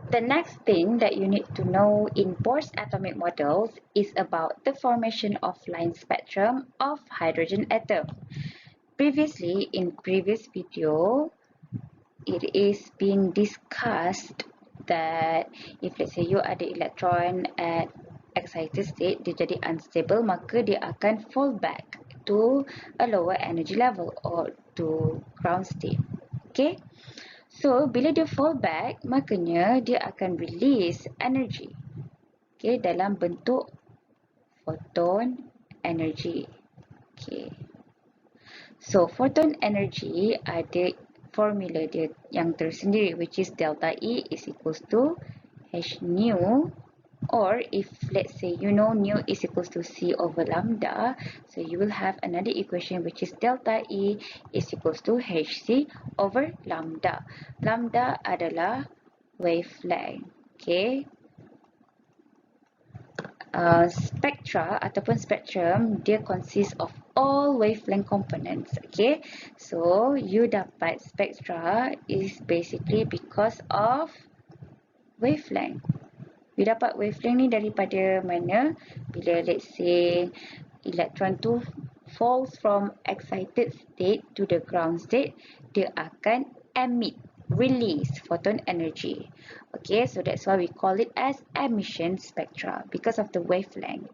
The next thing that you need to know in Bohr's atomic models is about the formation of line spectrum of hydrogen atom. Previously, in previous video, it is being discussed that if let's say you ada electron at excited state, dia jadi unstable, maka dia akan fall back to a lower energy level or to ground state. Okay? So, bila dia fall back, makanya dia akan release energy. Okay, dalam bentuk photon energy. Okay. So, photon energy ada formula dia yang tersendiri, which is delta E is equals to H nu, or if let's say you know nu is equals to C over lambda, so you will have another equation which is delta E is equals to HC over lambda. Lambda adalah wavelength. Okay. Spectra ataupun spectrum, dia consist of all wavelength components. Okay, so you dapat spectra is basically because of wavelength. You dapat wavelength ni daripada mana? Bila let's say electron tu falls from excited state to the ground state, dia akan emit, release photon energy. Okay, so that's why we call it as emission spectra because of the wavelength.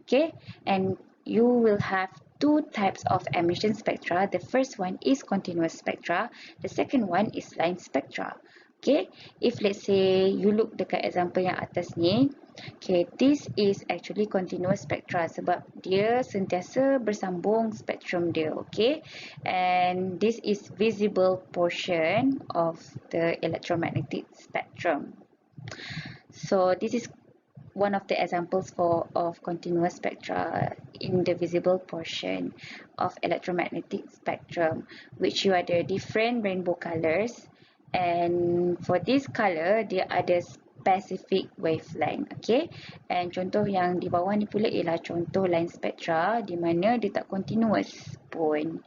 Okay, and you will have two types of emission spectra. The first one is continuous spectra. The second one is line spectra. Okay, if let's say you look dekat example yang atas ni, okay, this is actually continuous spectra sebab dia sentiasa bersambung spektrum dia, okay, and this is visible portion of the electromagnetic spectrum. So this is one of the examples of continuous spectra in the visible portion of electromagnetic spectrum, which you ada different rainbow colors. And for this color, dia ada specific wavelength. Okay. And contoh yang di bawah ni pula ialah contoh line spectra di mana dia tak continuous pun.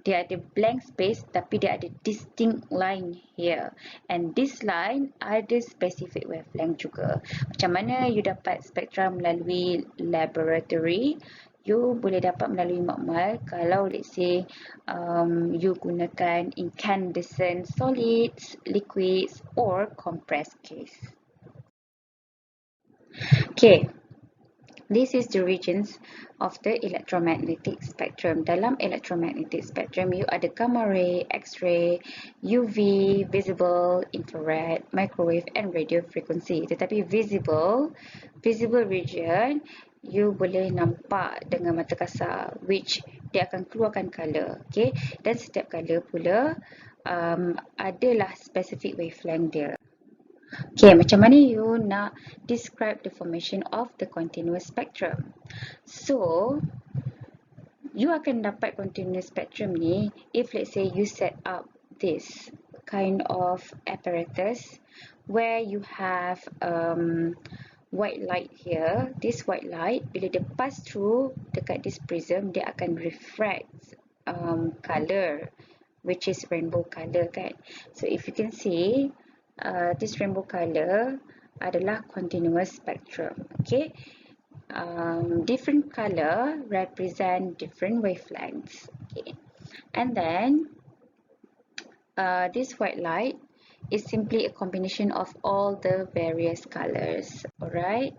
Dia ada blank space tapi dia ada distinct line here. And this line ada specific wavelength juga. Macam mana you dapat spectra melalui laboratory? You boleh dapat melalui makmal kalau let's say you gunakan incandescent solids, liquids or compressed case. Okay, this is the regions of the electromagnetic spectrum. Dalam electromagnetic spectrum, you ada gamma ray, X-ray, UV, visible, infrared, microwave and radio frequency. Tetapi visible region, you boleh nampak dengan mata kasar, which dia akan keluarkan color. Okay, dan setiap color pula adalah specific wavelength dia. Okay, macam mana you nak describe the formation of the continuous spectrum? So, you akan dapat continuous spectrum ni if let's say you set up this kind of apparatus where you have white light here. This white light, bila dia pass through dekat this prism, dia akan refract color, which is rainbow color kan. So if you can see, this rainbow color adalah continuous spectrum. Okay, different color represent different wavelengths. Okay, and then this white light is simply a combination of all the various colors. Alright.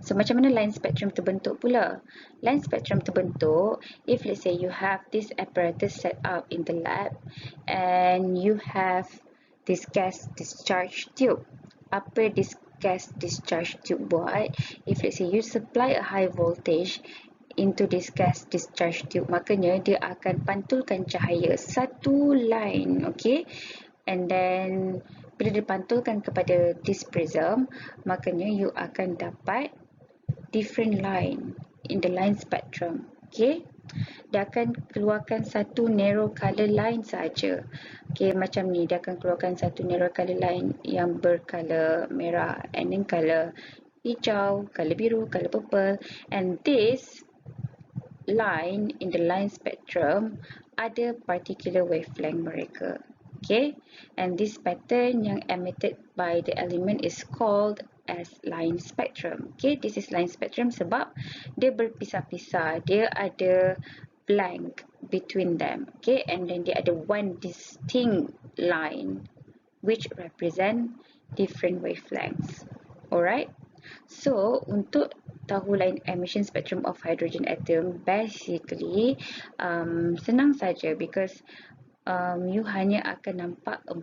So macam mana line spectrum terbentuk pula? Line spectrum terbentuk if let's say you have this apparatus set up in the lab and you have this gas discharge tube. Apa this gas discharge tube buat? If let's say you supply a high voltage into this gas discharge tube, makanya dia akan pantulkan cahaya satu line, okay? And then bila dipantulkan kepada this prism, makanya you akan dapat different line in the line spectrum. Okay, dia akan keluarkan satu narrow color line saja. Okay, macam ni dia akan keluarkan satu narrow color line yang bercolor merah, and then color hijau, color biru, color purple, and this line in the line spectrum ada particular wavelength mereka. Okay, and this pattern yang emitted by the element is called as line spectrum. Okay, this is line spectrum sebab dia berpisah-pisah, dia ada blank between them. Okay, and then dia ada one distinct line which represent different wavelengths. Alright, so untuk tahu line emission spectrum of hydrogen atom, basically senang saja because you hanya akan nampak 4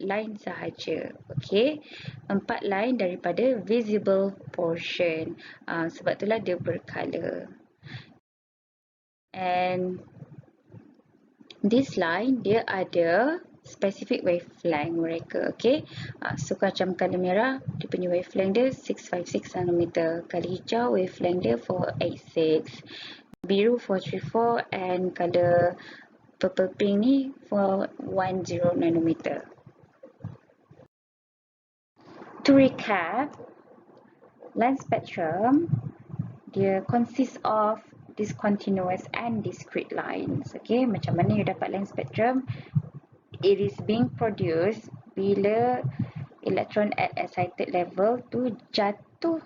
line sahaja. Okay, 4 line daripada visible portion, sebab itulah dia bercolor. And this line dia ada specific wavelength mereka. Okay, so macam color merah dia punya wavelength dia 656 nanometer, color hijau wavelength dia 486, biru 434, and color purple pink ni 410 nanometer. To recap, line spectrum dia consists of discontinuous and discrete lines. Okay, macam mana you dapat line spectrum? It is being produced bila electron at excited level tu jatuh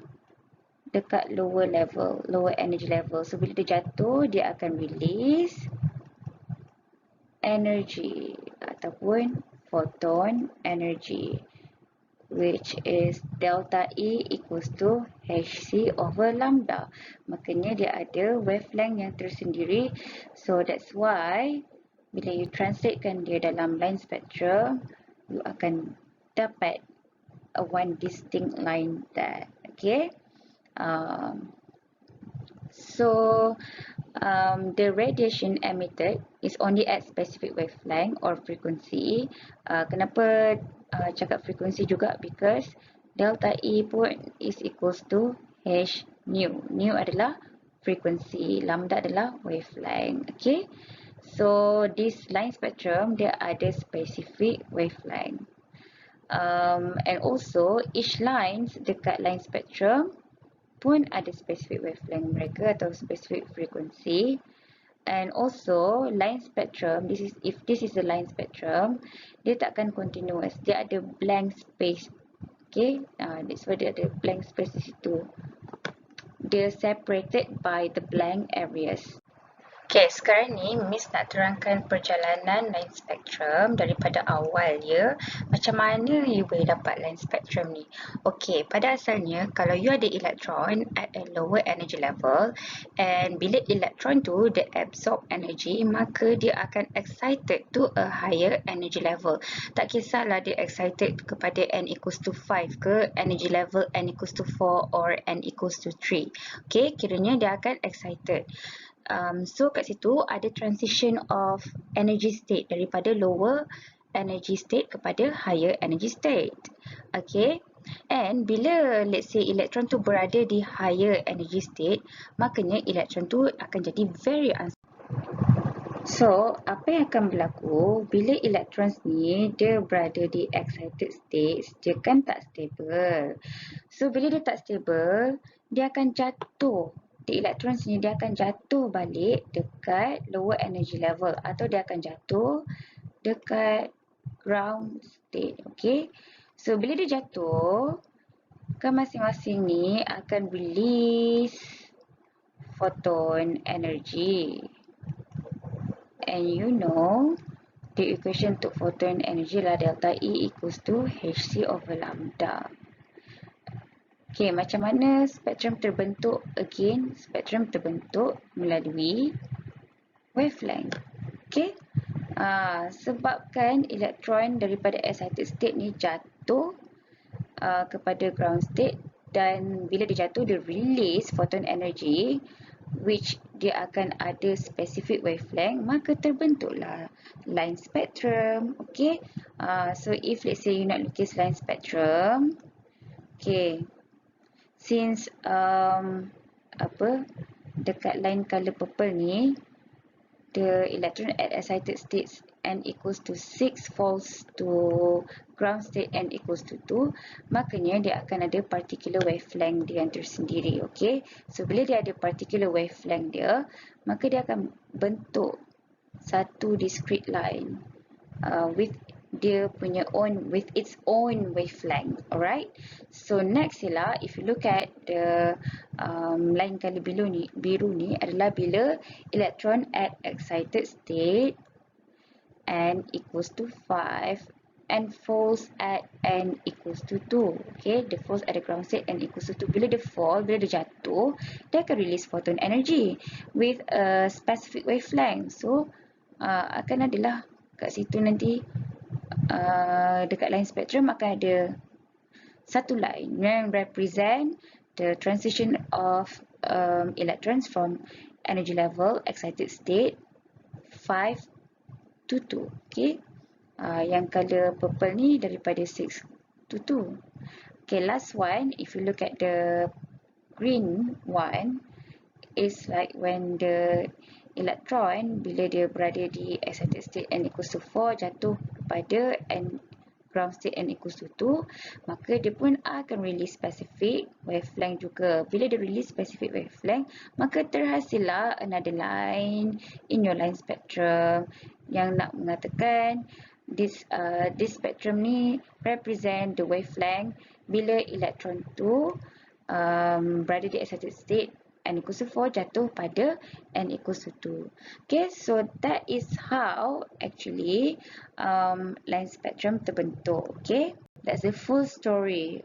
dekat lower level, lower energy level. So bila dia jatuh, dia akan release energy ataupun photon energy, which is delta E equals to hc over lambda. Makanya dia ada wavelength yang tersendiri. So that's why bila you translatekan dia dalam line spectrum, you akan dapat a one distinct line there. Okay, so the radiation emitted is only at specific wavelength or frequency. Kenapa cakap frequency juga? Because delta E pun is equals to h nu. Nu adalah frequency, lambda adalah wavelength. Okay, so this line spectrum dia ada specific wavelength, and also each lines dekat line spectrum pun ada specific wavelength mereka atau specific frequency. And also line spectrum, if this is a line spectrum, dia takkan continuous, dia ada blank space. Okay, that's why dia ada blank space di situ, dia separated by the blank areas. Okay, sekarang ni Miss nak terangkan perjalanan line spectrum daripada awal ya. Macam mana you boleh dapat line spectrum ni? Okay, pada asalnya kalau you ada elektron at a lower energy level, and bila elektron tu dia absorb energy, maka dia akan excited to a higher energy level. Tak kisahlah dia excited kepada n equals to 5 ke, energy level n equals to 4 or n equals to 3. Okay, kiranya dia akan excited. So kat situ ada transition of energy state daripada lower energy state kepada higher energy state. Okay, and bila let's say elektron tu berada di higher energy state, makanya elektron tu akan jadi very unstable. So apa yang akan berlaku bila elektron ni dia berada di excited state, dia kan tak stable. So bila dia tak stable, dia akan jatuh. Elektron sini dia akan jatuh balik dekat lower energy level atau dia akan jatuh dekat ground state. Okay, so bila dia jatuh, kan masing-masing ni akan release photon energy, and you know the equation untuk photon energy lah delta E equals to hc over lambda. Okay, macam mana spektrum terbentuk? Again, spektrum terbentuk melalui wavelength. Okay, sebabkan elektron daripada excited state ni jatuh kepada ground state, dan bila dia jatuh dia release photon energy, which dia akan ada specific wavelength, maka terbentuklah line spectrum. Okay, so if let's say you nak lukis line spectrum, okay, since dekat line color purple ni, the electron at excited states n equals to 6 falls to ground state n equals to 2, makanya dia akan ada particular wavelength dia yang tersendiri. Okay, so bila dia ada particular wavelength dia, maka dia akan bentuk satu discrete line with dia punya own with its own wavelength. Alright, so next ialah if you look at the line color biru ni adalah bila electron at excited state n equals to 5 and falls at n equals to 2. Okay, the falls at the ground state n equals to 2. Bila dia fall, bila dia jatuh, dia akan release photon energy with a specific wavelength. So akan adalah kat situ nanti dekat line spectrum akan ada satu line yang represent the transition of electrons from energy level excited state 5 to 2. Okay, yang color purple ni daripada 6 to 2. Okay, last one, if you look at the green one, is like when the electron bila dia berada di excited state n equals to 4 jatuh pada ground state n equals to 2, maka dia pun akan release specific wavelength juga. Bila dia release specific wavelength, maka terhasillah another line in your line spectrum yang nak mengatakan this spectrum ni represent the wavelength bila electron tu berada di excited state n equals to 4 jatuh pada n equals to 2. Okay, so that is how actually line spectrum terbentuk. Okay, that's the full story.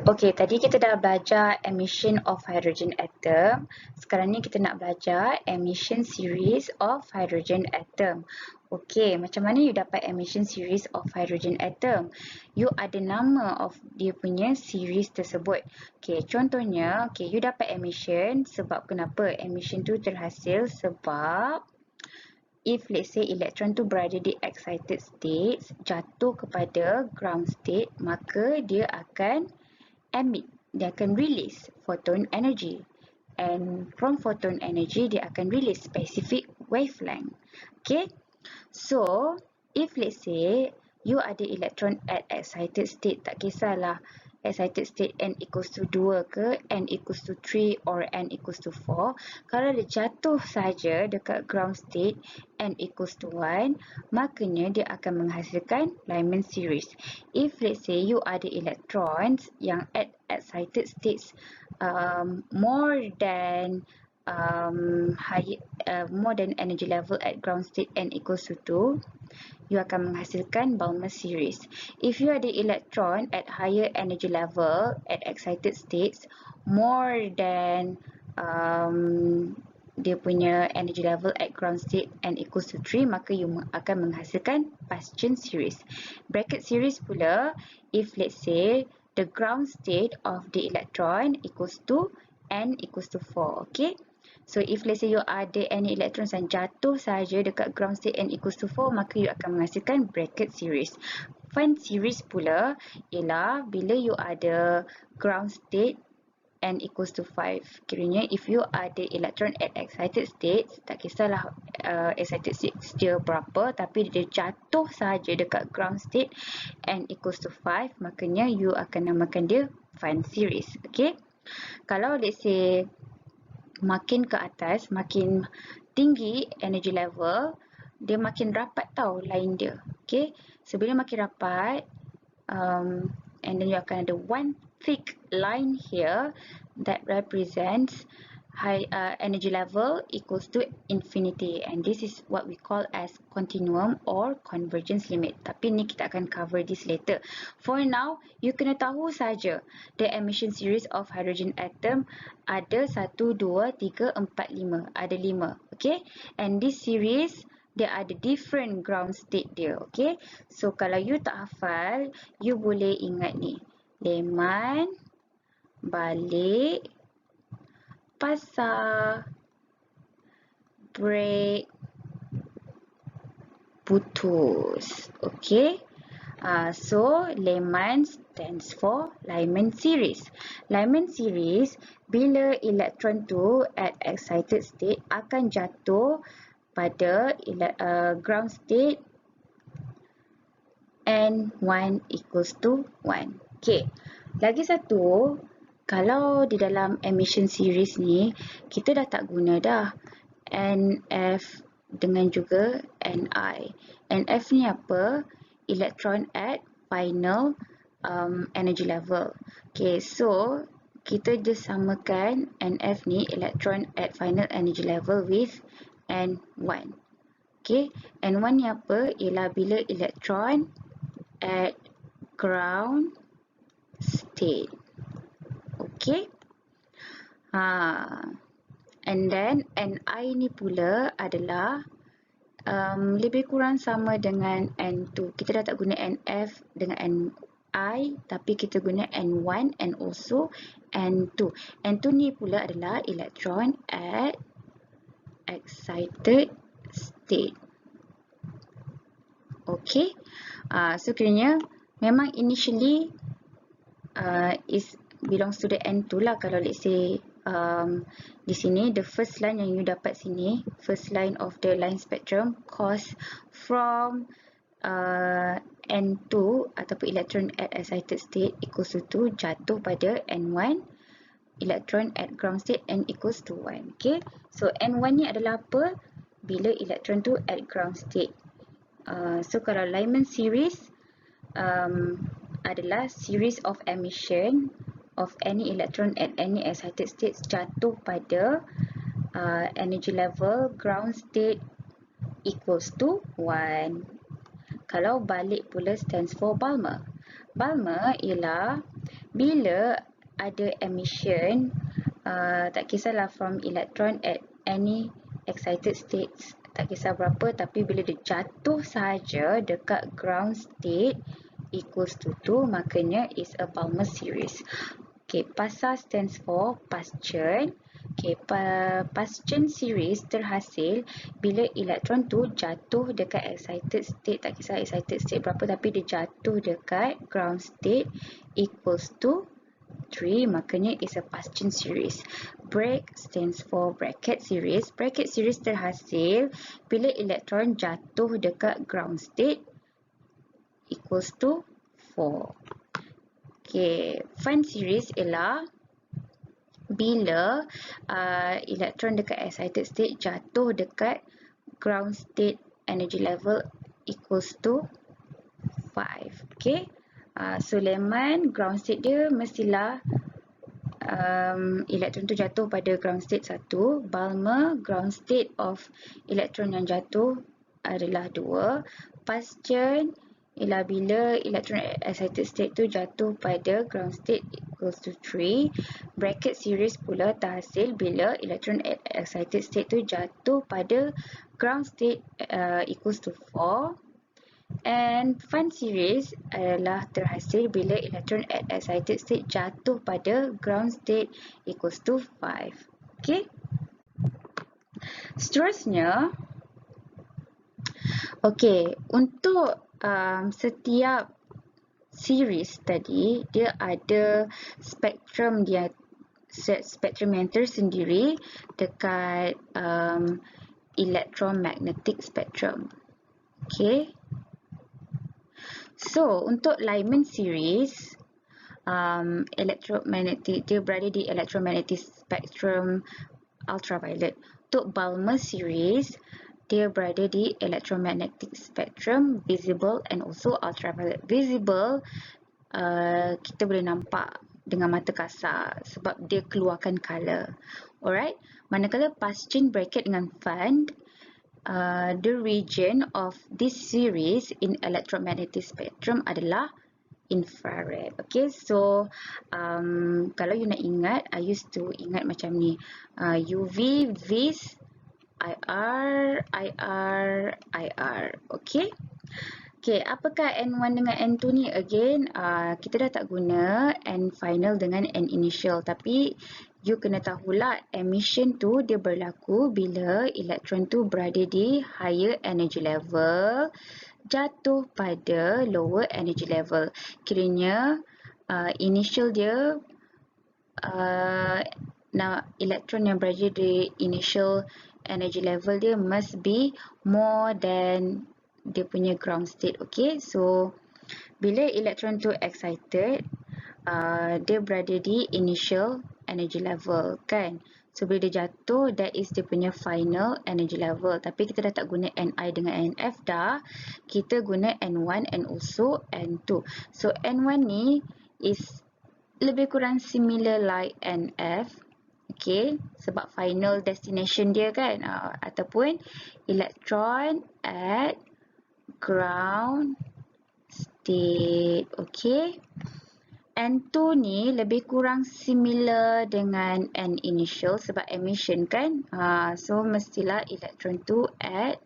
Okay, tadi kita dah belajar emission of hydrogen atom. Sekarang ni kita nak belajar emission series of hydrogen atom. Okay, macam mana you dapat emission series of hydrogen atom? You ada nama of dia punya series tersebut. Okay, contohnya, okay, you dapat emission sebab kenapa? Emission tu terhasil sebab if let's say electron tu berada di excited state, jatuh kepada ground state, maka dia akan emit, dia akan release photon energy. And from photon energy, dia akan release specific wavelength. Okay, so if let's say you ada electron at excited state, tak kisahlah excited state n equals to 2 ke, n equals to 3 or n equals to 4. Kalau dia jatuh saja dekat ground state n equals to 1, makanya dia akan menghasilkan Lyman series. If let's say you ada electrons yang at excited states more than more than energy level at ground state n equals to 2, you akan menghasilkan Balmer series. If you ada electron at higher energy level at excited states more than dia punya energy level at ground state n equals to 3, maka you akan menghasilkan Bastian series. Bracket series pula, if let's say the ground state of the electron equals to n equals to 4. Okay, so if let's say you ada any electrons yang jatuh saja dekat ground state n equals to 4, maka you akan menghasilkan bracket series. Fan series pula ialah bila you ada ground state n equals to 5. Kiranya if you ada electron at excited state, tak kisahlah excited state dia berapa, tapi dia jatuh saja dekat ground state n equals to 5, makanya you akan namakan dia fan series. Okay, kalau let's say makin ke atas, makin tinggi energy level, dia makin rapat tau line dia. Okay, so bila makin rapat, and then you akan ada one thick line here that represents high energy level equals to infinity, and this is what we call as continuum or convergence limit. Tapi ni kita akan cover this later. For now, you kena tahu saja the emission series of hydrogen atom ada 1, 2, 3, 4, 5. Ada 5. Okay, and this series dia ada different ground state dia. Okay, so kalau you tak hafal, you boleh ingat ni. Leman, balik, pasar, break, putus. Okay, so Lyman stands for Lyman series. Lyman series bila electron tu at excited state akan jatuh pada ground state n1 equals to 1. Okay, lagi satu, kalau di dalam emission series ni kita dah tak guna dah NF dengan juga Ni. NF ni apa? Electron at final energy level. Okay, so kita just samakan NF ni electron at final energy level with N1. Okay, N1 ni apa? Ialah bila electron at ground state. Okay. And then Ni ni pula adalah lebih kurang sama dengan N2. Kita dah tak guna NF dengan Ni, tapi kita guna N1 and also N2. N2 ni pula adalah electron at excited state. Okay. So kiranya memang initially is belongs to the N2 lah. Kalau let's say di sini the first line yang you dapat sini, first line of the line spectrum cause from N2 ataupun electron at excited state equals to 2 jatuh pada N1, electron at ground state N equals to 1. Okay, so N1 ni adalah apa? Bila electron tu at ground state. So kalau Lyman series adalah series of emission of any electron at any excited states jatuh pada energy level ground state equals to 1. Kalau balik pula stands for Balmer. Balmer ialah bila ada emission, tak kisahlah from electron at any excited states, tak kisah berapa, tapi bila dia jatuh saja dekat ground state equals to 2, makanya is a Balmer series. Okay, PASA stands for Paschen. Okay, Paschen series terhasil bila elektron tu jatuh dekat excited state, tak kisah excited state berapa, tapi dia jatuh dekat ground state equals to 3, makanya is a Paschen series. Break stands for bracket series. Bracket series terhasil bila elektron jatuh dekat ground state equals to 4. Okay, Fan series ialah bila elektron dekat excited state jatuh dekat ground state energy level equals to 5. Okay, so Lyman ground state dia mestilah elektron tu jatuh pada ground state 1. Balmer ground state of elektron yang jatuh adalah 2. Paschen ialah bila elektron excited state tu jatuh pada ground state equals to 3. Bracket series pula terhasil bila elektron excited state tu jatuh pada ground state equals to 4. And Fan series adalah terhasil bila elektron at excited state jatuh pada ground state equals to 5. Okay. Seterusnya, okay, untuk setiap series tadi dia ada spektrum dia, spektrum yang tersendiri dekat electromagnetic spectrum. Okay. So untuk Lyman series, electromagnetic dia berada di electromagnetic spectrum ultraviolet. Untuk Balmer series dia berada di electromagnetic spectrum visible and also ultraviolet. Visible kita boleh nampak dengan mata kasar sebab dia keluarkan color. Alright, manakala Paschen bracket dengan Fan, the region of this series in electromagnetic spectrum adalah infrared. Okay, so kalau you nak ingat, I used to ingat macam ni, UV, vis, IR, IR, IR. Okay. Okay, apakah N1 dengan N2 ni? Again, kita dah tak guna N final dengan N initial, tapi you kena tahulah emission tu dia berlaku bila elektron tu berada di higher energy level jatuh pada lower energy level. Kiranya initial dia elektron yang berada di initial energy level dia must be more than dia punya ground state. Okay, so bila elektron tu excited, dia berada di initial energy level kan. So bila dia jatuh, that is dia punya final energy level. Tapi kita dah tak guna Ni dengan Nf dah. Kita guna N1 and also N2. So N1 ni is lebih kurang similar like Nf. Okay, sebab final destination dia kan, ataupun electron at ground state. Okay, N2 ni lebih kurang similar dengan N initial sebab emission kan. So mestilah electron tu at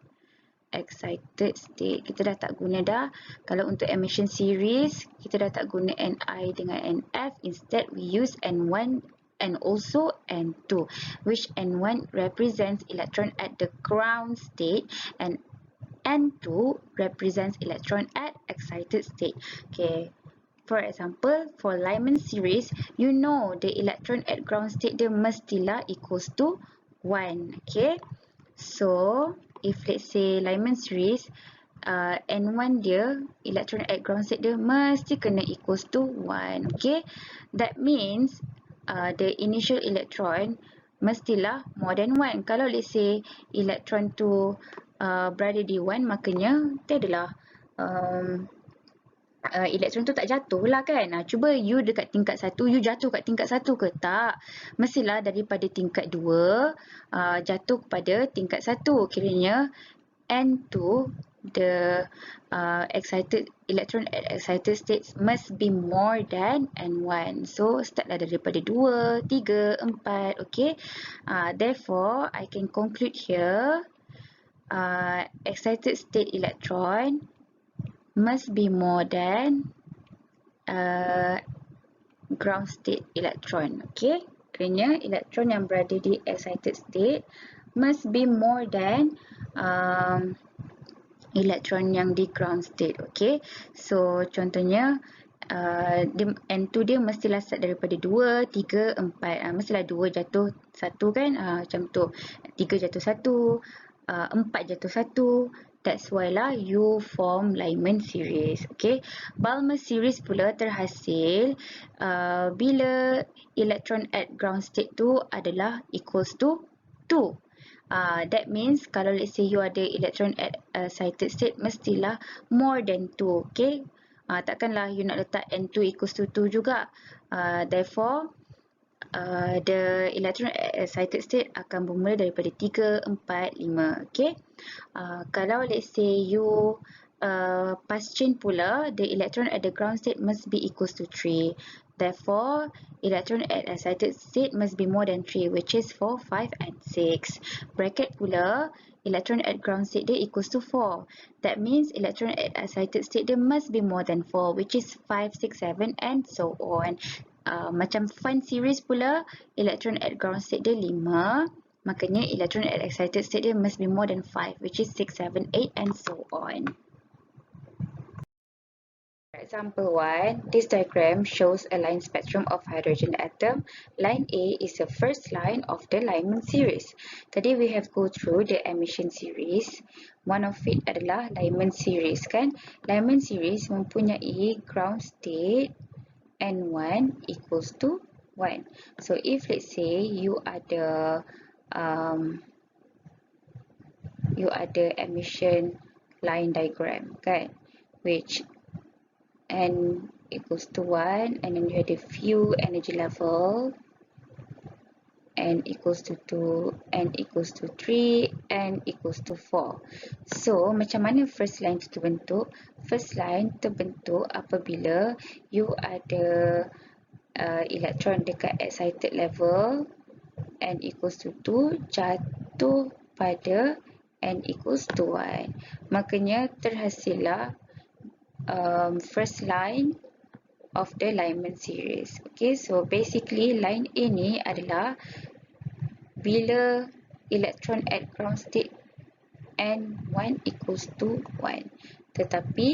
excited state. Kita dah tak guna dah. Kalau untuk emission series, kita dah tak guna Ni dengan Nf. Instead, we use N1 and also N2, which N1 represents electron at the ground state and N2 represents electron at excited state. Okay. For example, for Lyman series, you know the electron at ground state dia mestilah equals to 1. Okay. So, if let's say Lyman series, N1 dia, electron at ground state dia mesti kena equals to 1. Okay. That means the initial electron mestilah more than 1. Kalau let's say electron tu berada di 1, makanya dia adalah elektron tu tak jatuh lah kan. Cuba you dekat tingkat 1, you jatuh kat tingkat 1 ke? Tak. Mestilah daripada tingkat 2 jatuh kepada tingkat 1. Kiranya N2, the excited electron at excited states must be more than N1. So startlah daripada 2, 3, 4. Okay. Therefore, I can conclude here excited state electron must be more than ground state electron. Okay, kerana elektron yang berada di excited state must be more than elektron yang di ground state. Okay, so contohnya N2 dia mestilah start daripada 2, 3, 4. Mestilah 2 jatuh 1 kan, macam tu. 3 jatuh 1, 4 jatuh 1. That's why lah you form Lyman series. Okay. Balmer series pula terhasil bila electron at ground state tu adalah equals to 2. That means kalau let's say you ada electron at excited state mestilah more than 2. Okay. Takkanlah you nak letak N2 equals to 2 juga. Therefore, the electron at excited state akan bermula daripada 3, 4, 5. Okay. Kalau let's say you pass chain pula, the electron at the ground state must be equals to 3. Therefore, electron at excited state must be more than 3, which is 4, 5, and 6. Bracket pula, electron at ground state dia equals to 4. That means electron at excited state dia must be more than 4, which is 5, 6, 7, and so on. Macam fun series pula, electron at ground state dia 5. Makanya electron at excited state dia must be more than 5, which is 6, 7, 8, and so on. Example 1, this diagram shows a line spectrum of hydrogen atom. Line A is the first line of the Lyman series. Tadi we have go through the emission series. One of it adalah Lyman series kan. Lyman series mempunyai ground state N1 equals to 1. So if let's say you ada emission line diagram kan, which N equals to 1 and then you have a few energy level, N equals to 2, N equals to 3, N equals to 4. So macam mana first line itu terbentuk? First line terbentuk apabila you ada elektron dekat excited level N equals to 2 jatuh pada N equals to 1. Makanya terhasillah first line of the Lyman series. Okay, so basically line A ni adalah bila electron at ground state N1 equals to 1. Tetapi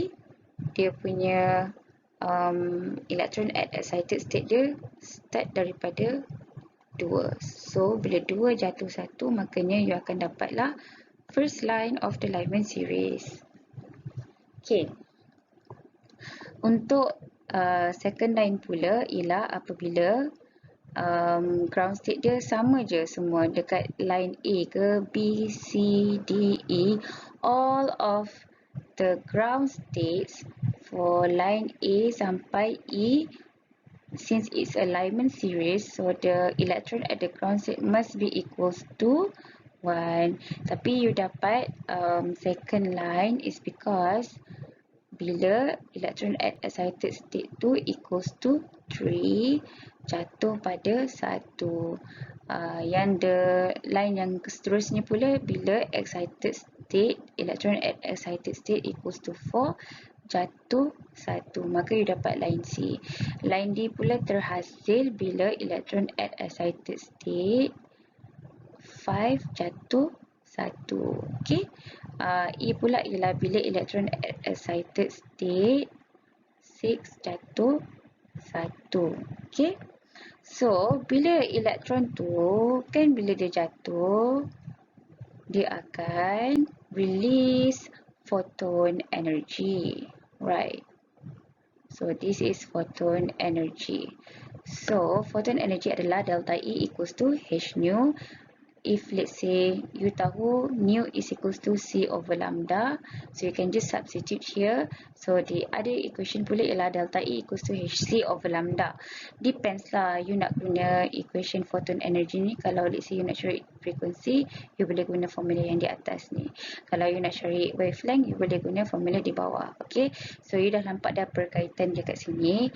dia punya electron at excited state dia start daripada 2. So bila 2 jatuh 1, makanya you akan dapatlah first line of the Lyman series. Okay. Untuk second line pula ialah apabila ground state dia sama je semua dekat line A ke B, C, D, E. All of the ground states for line A sampai E, since it's alignment series, so the electron at the ground state must be equals to 1. Tapi you dapat second line is because bila electron at excited state tu equals to 3, jatuh pada 1. Yang the line yang seterusnya pula, bila excited state, electron at excited state equals to 4, jatuh 1. Maka you dapat line C. Line D pula terhasil bila electron at excited state 5, jatuh 1. Okay. E pula ialah bila electron at excited state 6, jatuh 1. Okay. So, bila elektron tu, kan bila dia jatuh, dia akan release photon energy. Right. So, this is photon energy. So, photon energy adalah delta E equals to H nu. If let's say you tahu nu is equals to C over lambda, so you can just substitute here. So the other equation pula ialah delta E equals to HC over lambda. Depends lah you nak guna equation photon energy ni. Kalau let's say you nak cari frequency, you boleh guna formula yang di atas ni. Kalau you nak cari wavelength, you boleh guna formula di bawah. Okay, so you dah nampak dah perkaitan dia kat sini.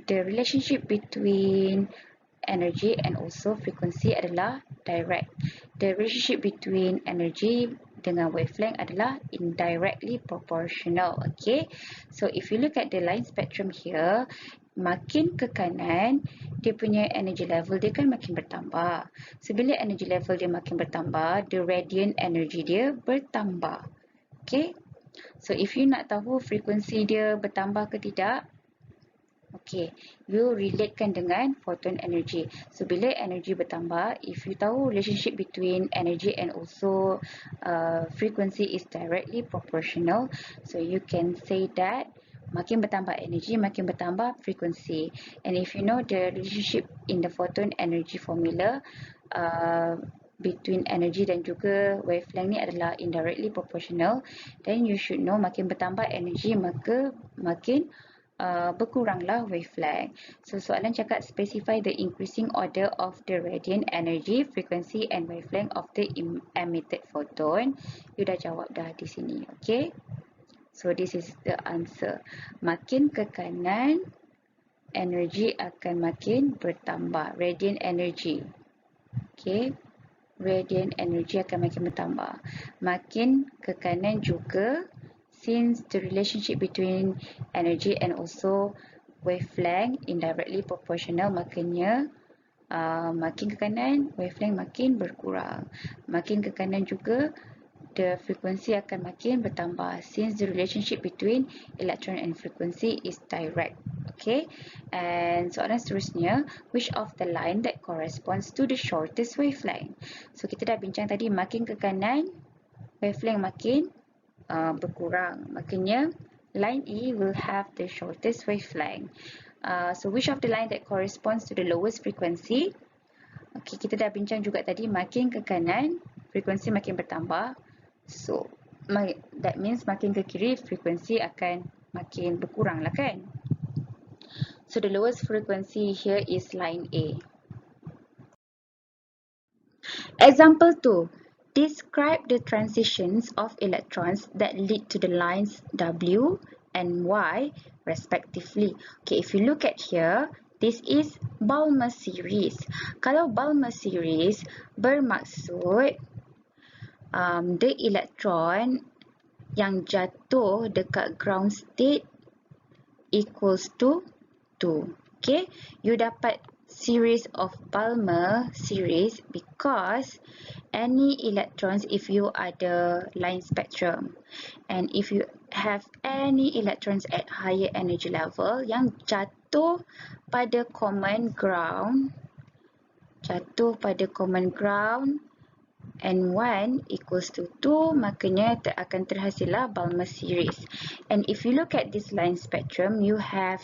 The relationship between energy and also frequency adalah direct. The relationship between energy dengan wavelength adalah indirectly proportional. Okay, so if you look at the line spectrum here, makin ke kanan, dia punya energy level dia kan makin bertambah. So bila energy level dia makin bertambah, the radiant energy dia bertambah. Okay, so if you nak tahu frekuensi dia bertambah ke tidak, okay, you relatekan dengan photon energy. So bila energy bertambah, if you tahu relationship between energy and also frequency is directly proportional, so you can say that makin bertambah energy, makin bertambah frequency. And if you know the relationship in the photon energy formula between energy dan juga wavelength ni adalah indirectly proportional, then you should know makin bertambah energy maka makin berkuranglah wavelength. So soalan cakap specify the increasing order of the radiant energy, frequency and wavelength of the emitted photon. You dah jawab dah di sini. Okay, so this is the answer. Makin ke kanan, energy akan makin bertambah, radiant energy. Okay, radiant energy akan makin bertambah. Makin ke kanan juga, since the relationship between energy and also wavelength indirectly proportional, makanya makin ke kanan, wavelength makin berkurang. Makin ke kanan juga, the frequency akan makin bertambah, since the relationship between electron and frequency is direct. Okay, and soalan seterusnya, which of the line that corresponds to the shortest wavelength? So kita dah bincang tadi, makin ke kanan, wavelength makin berkurang. Makanya line E will have the shortest wavelength. So which of the line that corresponds to the lowest frequency? Okay, kita dah bincang juga tadi, makin ke kanan, frekuensi makin bertambah. So that means makin ke kiri, frekuensi akan makin berkurang lah kan. So the lowest frequency here is line A. Example 2. Describe the transitions of electrons that lead to the lines W and Y respectively. Okay, if you look at here, this is Balmer series. Kalau Balmer series bermaksud the electron yang jatuh dekat ground state equals to 2. Okay, you dapat series of Balmer series because any electrons, if you ada line spectrum and if you have any electrons at higher energy level yang jatuh pada common ground and 1 equals to 2, makanya akan terhasillah Balmer series. And if you look at this line spectrum, you have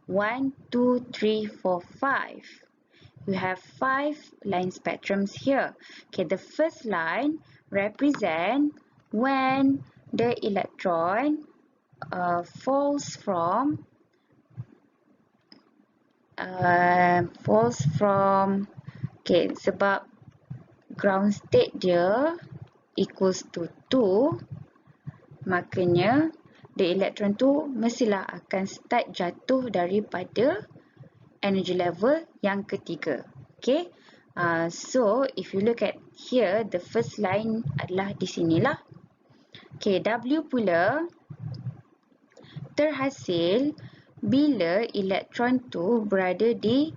1, 2, 3, 4, 5. You have 5 line spectrums here. Okay, the first line represent when the electron falls from okay, sebab ground state dia equals to 2, makanya the electron tu mestilah akan start jatuh daripada energy level yang ketiga. Okay, so if you look at here, the first line adalah di sinilah. Okay, W pula terhasil bila elektron tu berada di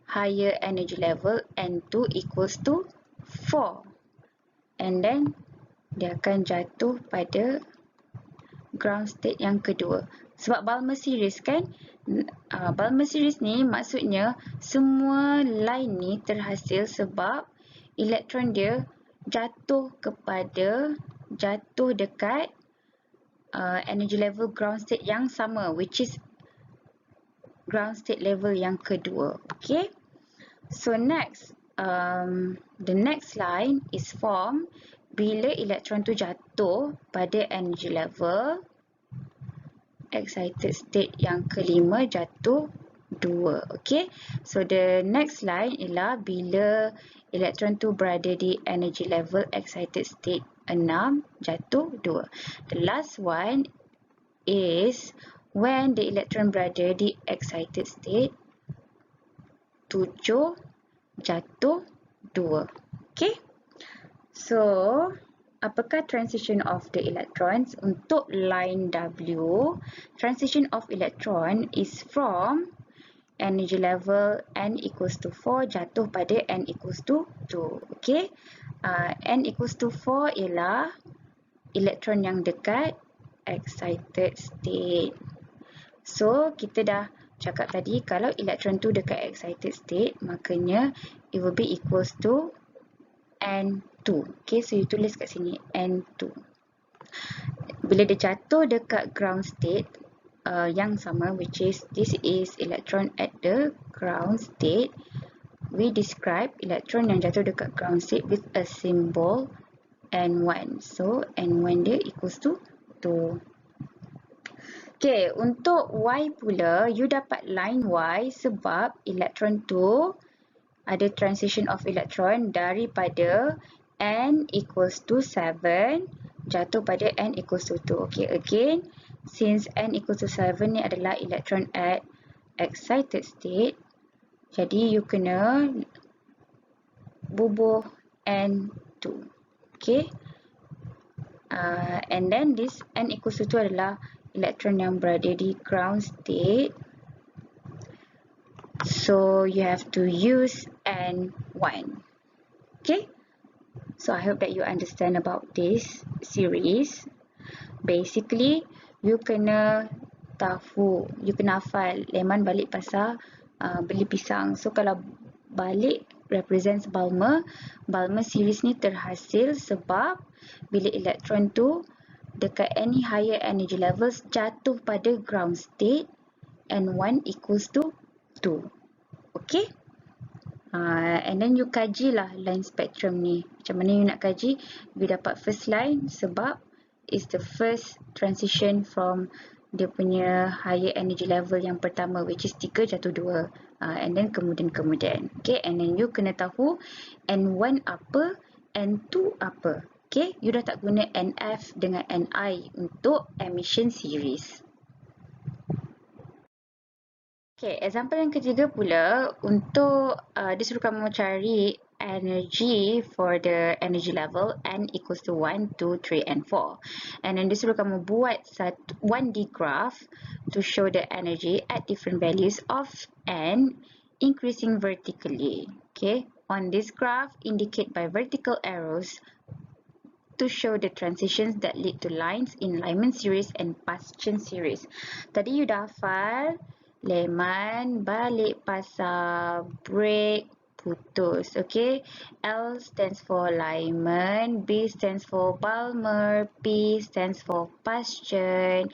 higher energy level N2 equals to 4. And then dia akan jatuh pada ground state yang kedua. Sebab Balmer series kan, Balmer series ni maksudnya semua line ni terhasil sebab elektron dia jatuh dekat energy level ground state yang sama, which is ground state level yang kedua. Okay, so next, the next line is formed bila elektron tu jatuh pada energy level excited state yang kelima, jatuh 2. Okay, so the next line ialah bila elektron tu berada di energy level excited state 6, jatuh 2. The last one is when the electron berada di excited state 7, jatuh 2. Okay, so apakah transition of the electrons? Untuk line W, transition of electron is from energy level N equals to 4 jatuh pada N equals to 2. Okay, N equals to 4 ialah elektron yang dekat excited state. So kita dah cakap tadi, kalau elektron tu dekat excited state, makanya it will be equals to N2. Okay, so you tulis kat sini N2. Bila dia jatuh dekat ground state yang sama, which is this is electron at the ground state, we describe electron yang jatuh dekat ground state with a symbol N1. So N1 dia equals to 2. Okay, untuk Y pula, you dapat line Y sebab elektron tu ada transition of electron daripada N equals to 7 jatuh pada N equals to 2. Okay, again, since N equals to 7 ni adalah electron at excited state, jadi you kena bubuh N2. Okay, and then this N equals to 2 adalah elektron yang berada di ground state, so you have to use N1. Okay, so I hope that you understand about this series. Basically, you kena tahu, you kena hafal Leman balik pasar beli pisang. So kalau balik represents Balmer, Balmer series ni terhasil sebab bila elektron tu dekat any higher energy levels jatuh pada ground state N1 equals to 2. Okay, and then you kajilah line spectrum ni. Macam mana you nak kaji? You dapat first line sebab is the first transition from dia punya higher energy level yang pertama, which is 3 jatuh 2, and then kemudian. Okay, and then you kena tahu N1 apa, N2 apa. Okay, you dah tak guna NF dengan NI untuk emission series. Okay, example yang ketiga pula, untuk dia suruh kamu cari energy for the energy level N equals to 1, 2, 3, and 4. And then dia suruh kamu buat 1D graph to show the energy at different values of N increasing vertically. Okay, on this graph, indicate by vertical arrows to show the transitions that lead to lines in Lyman series and Paschen series. Tadi you dah hafal Leman, balik pasar, break, putus. Okay, L stands for Lyman, B stands for Balmer, P stands for Bastian,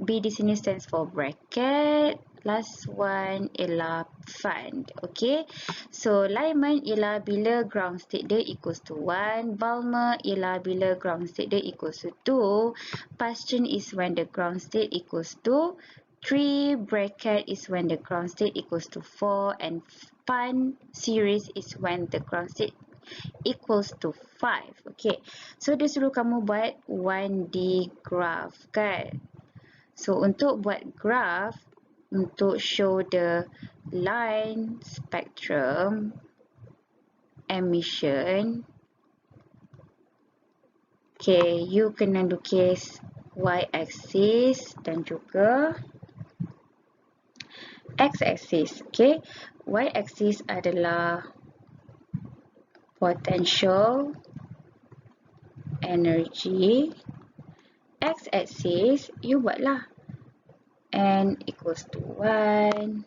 B di sini stands for bracket, last one ialah fund. Okay, so Lyman ialah bila ground state dia equals to 1, Balmer ialah bila ground state dia equals to 2, Bastian is when the ground state equals to 3, bracket is when the ground state equals to 4, and fund series is when the ground state equals to 5. Okay, so dia suruh kamu buat 1D graph kan. So untuk buat graph, untuk show the line spectrum emission, okay, you kena lukis y-axis dan juga x-axis. Okay, y-axis adalah potential energy, x-axis you buatlah n equals to 1.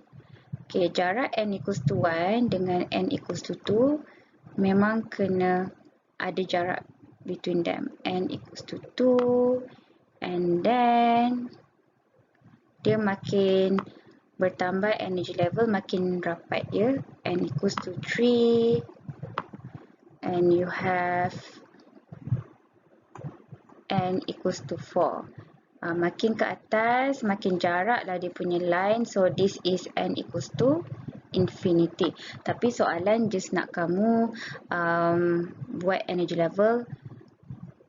Okay, jarak n equals to 1 dengan n equals to 2 memang kena ada jarak between them. N equals to 2, and then dia makin bertambah energy level, makin rapat ya. N equals to 3, and you have n equals to 4. Makin ke atas, makin jarak lah dia punya line. So this is n equals to infinity. Tapi soalan just nak kamu buat energy level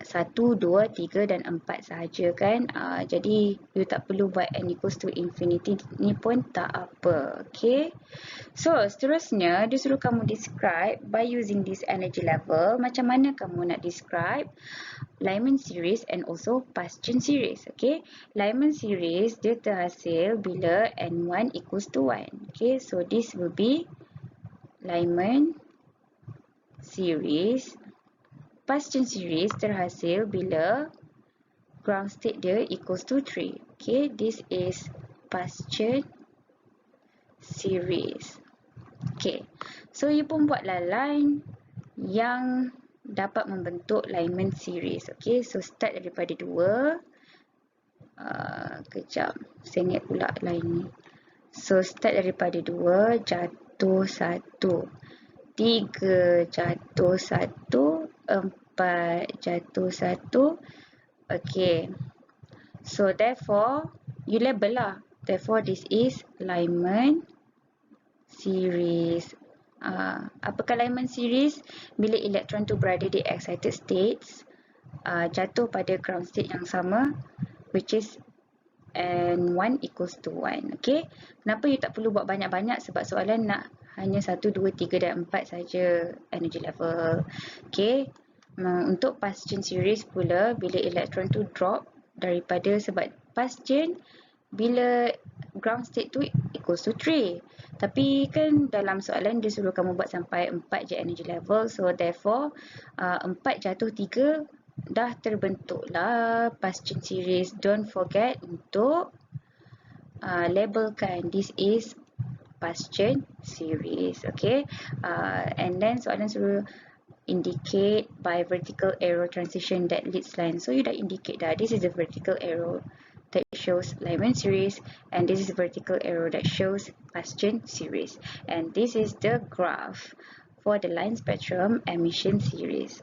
1, 2, 3 dan 4 sahaja kan. Jadi you tak perlu buat n equals to infinity ni pun tak apa. Okay, so seterusnya dia suruh kamu describe by using this energy level. Macam mana kamu nak describe Lyman series and also Bastian series. Okay, Lyman series dia terhasil bila n1 equals to 1. Okay, so this will be Lyman series. Bastian series terhasil bila ground state dia equals to 3. Okay, this is Bastian series. Okay, so you pun buatlah line yang dapat membentuk Lyman series. Okay, so start daripada 2. Kejap, saya ingat pula line ni. So start daripada 2, jatuh 1, 3 jatuh 1, 4 jatuh 1. Okay, so therefore you label lah. Therefore this is Lyman series. Apakah Lyman series? Bila elektron tu berada di excited states, jatuh pada ground state yang sama, which is n1 equals to 1. Okay, kenapa you tak perlu buat banyak-banyak? Sebab soalan nak hanya 1, 2, 3 dan 4 saja energy level. Okay, untuk Bastian series pula, bila elektron tu drop daripada, sebab Bastian bila ground state tu equals to 3. Tapi kan dalam soalan dia suruh kamu buat sampai 4 je energy level. So therefore 4 jatuh 3 dah terbentuklah Bastian series. Don't forget untuk labelkan this is Bastian series. Okay, and then soalan suruh indicate by vertical arrow transition that leads line. So you dah indicate dah, this is the vertical arrow that shows Lyman series, and this is the vertical arrow that shows Bastian series, and this is the graph for the line spectrum emission series.